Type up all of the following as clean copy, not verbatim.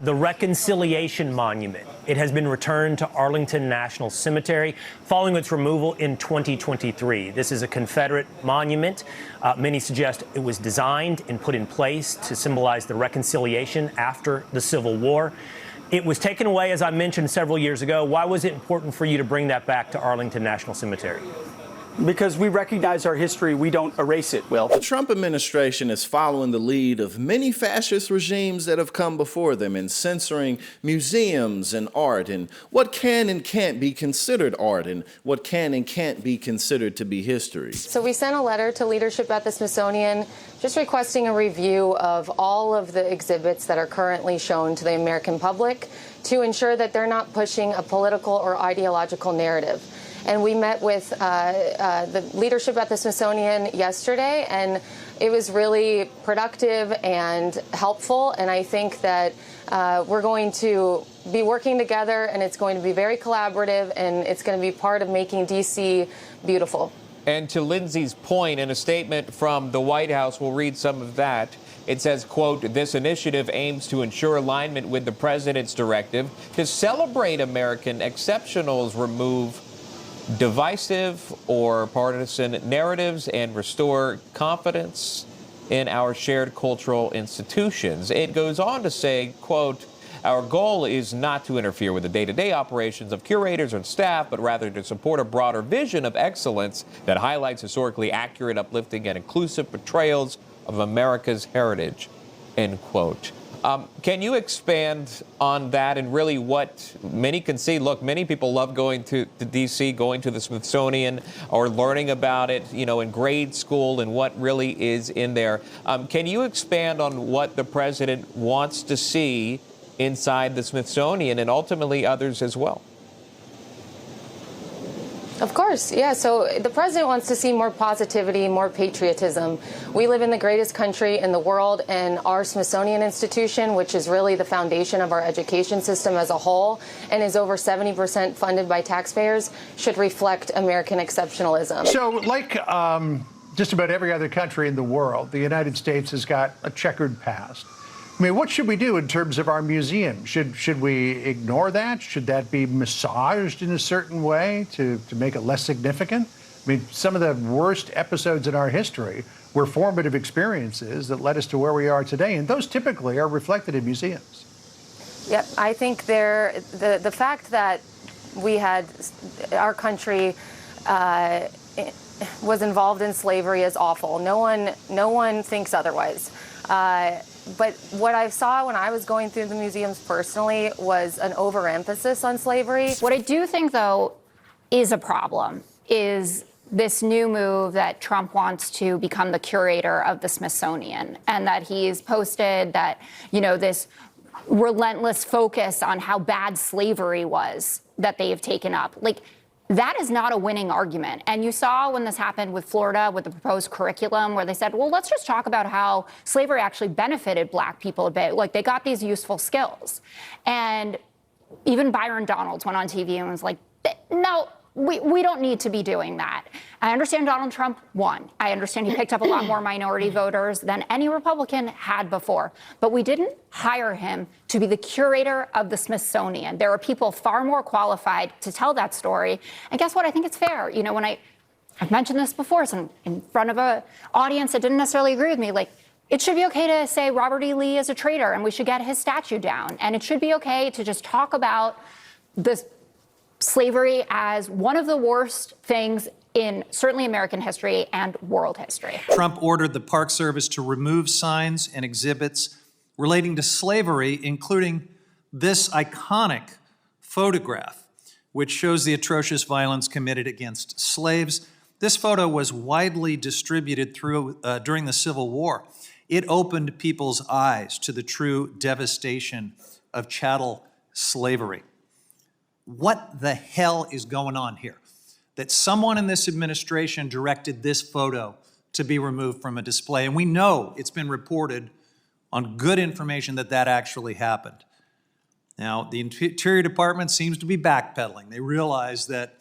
The Reconciliation Monument. It has been returned to Arlington National Cemetery following its removal in 2023. This is a Confederate monument. Many suggest it was designed and put in place to symbolize the reconciliation after the Civil War. It was taken away, as I mentioned, several years ago. Why was it important for you to bring that back to Arlington National Cemetery? Because we recognize our history, we don't erase it, Will. The Trump administration is following the lead of many fascist regimes that have come before them in censoring museums and art, and what can and can't be considered art, and what can and can't be considered to be history. So we sent a letter to leadership at the Smithsonian just requesting a review of all of the exhibits that are currently shown to the American public to ensure that they're not pushing a political or ideological narrative. And we met with the leadership at the Smithsonian yesterday, and it was really productive and helpful. And I think that we're going to be working together, and it's going to be very collaborative, and it's going to be part of making D.C. beautiful. And to Lindsay's point, in a statement from the White House, we'll read some of that. It says, quote, "This initiative aims to ensure alignment with the president's directive to celebrate American exceptionals, remove divisive or partisan narratives, and restore confidence in our shared cultural institutions." It goes on to say, quote, "Our goal is not to interfere with the day-to-day operations of curators and staff, but rather to support a broader vision of excellence that highlights historically accurate, uplifting, and inclusive portrayals of America's heritage," end quote. Can you expand on that and really what many can see? Look, many people love going to D.C., going to the Smithsonian or learning about it, you know, in grade school and what really is in there. Can you expand on what the president wants to see inside the Smithsonian and ultimately others as well? Of course, yeah. So the president wants to see more positivity, more patriotism. We live in the greatest country in the world, and our Smithsonian institution, which is really the foundation of our education system as a whole and is over 70% funded by taxpayers, should reflect American exceptionalism. So like just about every other country in the world, the United States has got a checkered past. I mean, what should we do in terms of our museum? Should we ignore that? Should that be massaged in a certain way to make it less significant? I mean, some of the worst episodes in our history were formative experiences that led us to where we are today, and those typically are reflected in museums. Yep, I think the fact that we had our country was involved in slavery is awful. No one thinks otherwise. But what I saw when I was going through the museums personally was an overemphasis on slavery. What I do think, though, is a problem is this new move that Trump wants to become the curator of the Smithsonian, and that he's posted that, you know, this relentless focus on how bad slavery was that they have taken up. Like, that is not a winning argument. And you saw when this happened with Florida, with the proposed curriculum, where they said, well, let's just talk about how slavery actually benefited Black people a bit. Like, they got these useful skills. And even Byron Donalds went on TV and was like, no, we don't need to be doing that. I understand Donald Trump won. I understand he picked up a lot more minority voters than any Republican had before. But we didn't hire him to be the curator of the Smithsonian. There are people far more qualified to tell that story. And guess what? I think it's fair. You know, when I've mentioned this before, so in front of an audience that didn't necessarily agree with me, like, it should be okay to say Robert E. Lee is a traitor and we should get his statue down. And it should be okay to just talk about this slavery as one of the worst things in certainly American history and world history. Trump ordered the Park Service to remove signs and exhibits relating to slavery, including this iconic photograph, which shows the atrocious violence committed against slaves. This photo was widely distributed during the Civil War. It opened people's eyes to the true devastation of chattel slavery. What the hell is going on here? That someone in this administration directed this photo to be removed from a display. And we know it's been reported on good information that that actually happened. Now, the Interior Department seems to be backpedaling. They realize that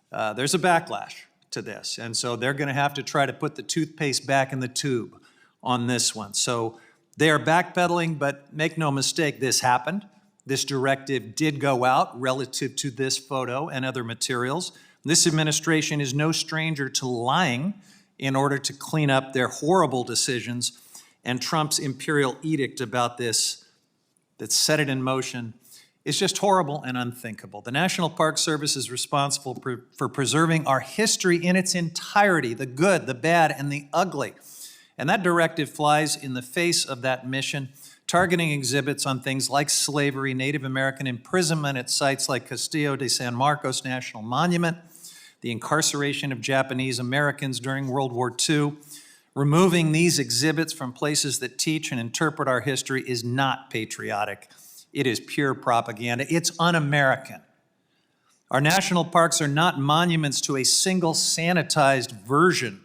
there's a backlash to this. And so they're going to have to try to put the toothpaste back in the tube on this one. So They are backpedaling, but make no mistake, this happened. This directive did go out relative to this photo and other materials. This administration is no stranger to lying in order to clean up their horrible decisions, and Trump's imperial edict about this that set it in motion is just horrible and unthinkable. The National Park Service is responsible for preserving our history in its entirety, the good, the bad, and the ugly. And that directive flies in the face of that mission, targeting exhibits on things like slavery, Native American imprisonment at sites like Castillo de San Marcos National Monument, the incarceration of Japanese Americans during World War II. Removing these exhibits from places that teach and interpret our history is not patriotic. It is pure propaganda. It's un-American. Our national parks are not monuments to a single sanitized version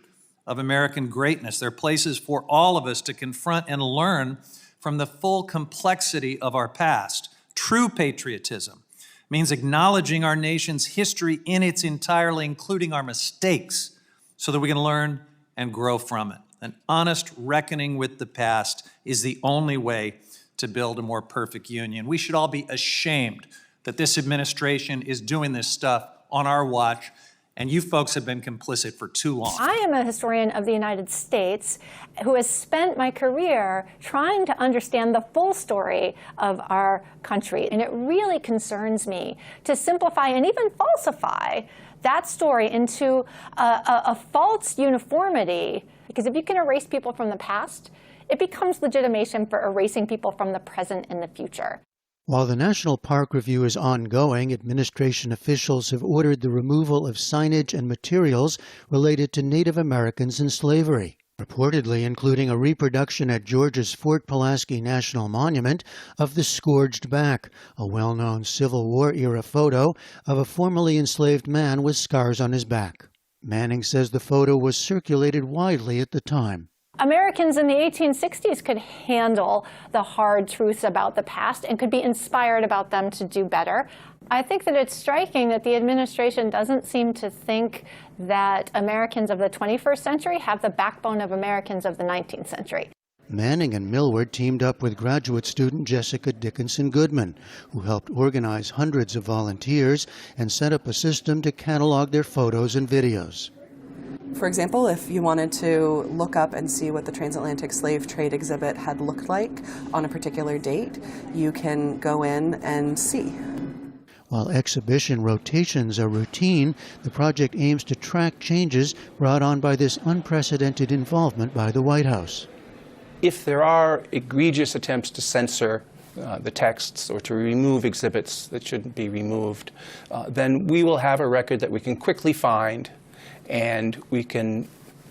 of American greatness. They're places for all of us to confront and learn from the full complexity of our past. True patriotism means acknowledging our nation's history in its entirety, including our mistakes, so that we can learn and grow from it. An honest reckoning with the past is the only way to build a more perfect union. We should all be ashamed that this administration is doing this stuff on our watch, and you folks have been complicit for too long. I am a historian of the United States who has spent my career trying to understand the full story of our country, and it really concerns me to simplify and even falsify that story into a false uniformity, because if you can erase people from the past, it becomes legitimation for erasing people from the present and the future. While the National Park Review is ongoing, administration officials have ordered the removal of signage and materials related to Native Americans and slavery, reportedly including a reproduction at Georgia's Fort Pulaski National Monument of the Scourged Back, a well-known Civil War-era photo of a formerly enslaved man with scars on his back. Manning says the photo was circulated widely at the time. Americans in the 1860s could handle the hard truths about the past and could be inspired about them to do better. I think that it's striking that the administration doesn't seem to think that Americans of the 21st century have the backbone of Americans of the 19th century. Manning and Millward teamed up with graduate student Jessica Dickinson Goodman, who helped organize hundreds of volunteers and set up a system to catalog their photos and videos. For example, if you wanted to look up and see what the transatlantic slave trade exhibit had looked like on a particular date, you can go in and see. While exhibition rotations are routine, the project aims to track changes brought on by this unprecedented involvement by the White House. If there are egregious attempts to censor the texts or to remove exhibits that shouldn't be removed, then we will have a record that we can quickly find, and we can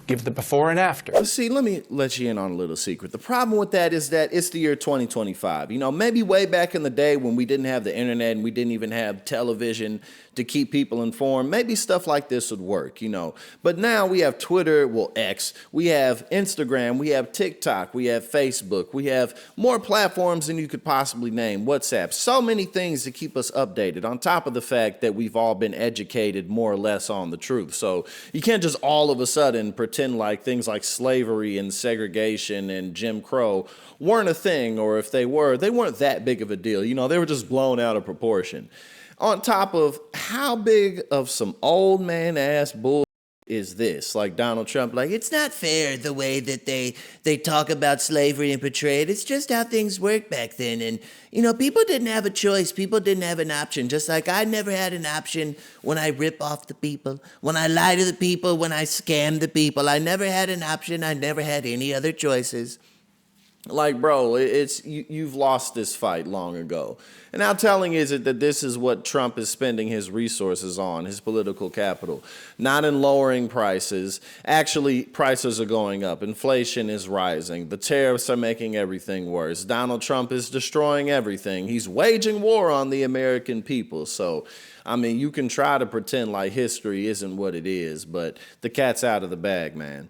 give the before and after. See, let me let you in on a little secret. The problem with that is that it's the year 2025. You know, maybe way back in the day when we didn't have the internet and we didn't even have television to keep people informed, maybe stuff like this would work, you know. But now we have Twitter, well, X, we have Instagram, we have TikTok, we have Facebook, we have more platforms than you could possibly name, WhatsApp, so many things to keep us updated, on top of the fact that we've all been educated more or less on the truth. So you can't just all of a sudden pretend like things like slavery and segregation and Jim Crow weren't a thing, or if they were, they weren't that big of a deal. You know, they were just blown out of proportion. On top of how big of some old man ass bull is this? Like Donald Trump, like, it's not fair the way that they talk about slavery and portray it. It's just how things worked back then. And, you know, people didn't have a choice. People didn't have an option. Just like I never had an option when I rip off the people, when I lie to the people, when I scam the people. I never had an option. I never had any other choices. Like, bro, you've lost this fight long ago. And how telling is it that this is what Trump is spending his resources on, his political capital? Not in lowering prices. Actually, prices are going up. Inflation is rising. The tariffs are making everything worse. Donald Trump is destroying everything. He's waging war on the American people. So, I mean, you can try to pretend like history isn't what it is, but the cat's out of the bag, man.